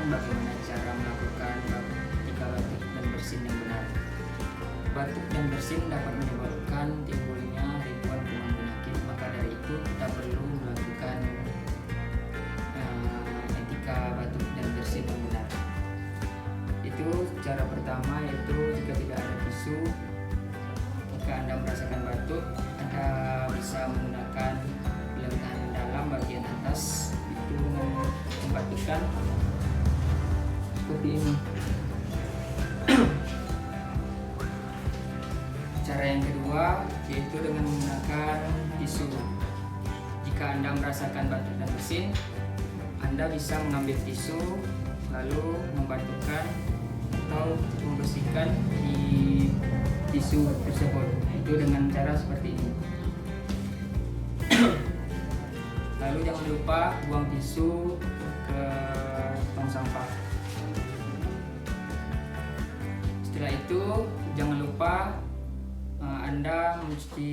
bagaimana cara melakukan etika batuk dan bersin yang benar. Batuk dan bersin dapat menyebabkan timbulnya ribuan kuman penyakit, maka dari itu kita perlu melakukan etika batuk dan bersin yang benar. Itu cara pertama, yaitu jika tidak ada tisu, jika Anda merasakan batuk, Anda bisa menggunakan lengan dalam bagian atas itu membatukkan seperti ini. Cara yang kedua yaitu dengan menggunakan tisu. Jika Anda merasakan batuk dan bersin, Anda bisa mengambil tisu lalu membatukkan atau membersihkan di tisu tersebut, itu dengan cara seperti ini. Lalu jangan lupa buang tisu ke tong sampah. Setelah itu jangan lupa Anda mencuci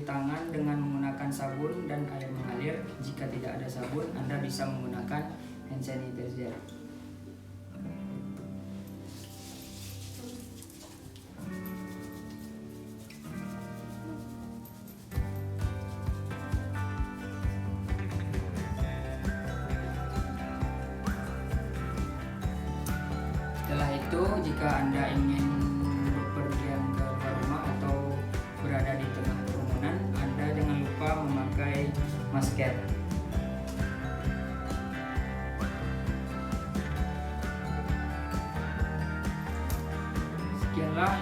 tangan dengan menggunakan sabun dan air mengalir. Jika tidak ada sabun, Anda bisa menggunakan hand sanitizer. Setelah itu, jika Anda ingin bepergian ke luar rumah atau berada di tengah kerumunan, Anda jangan lupa memakai masker. Sekianlah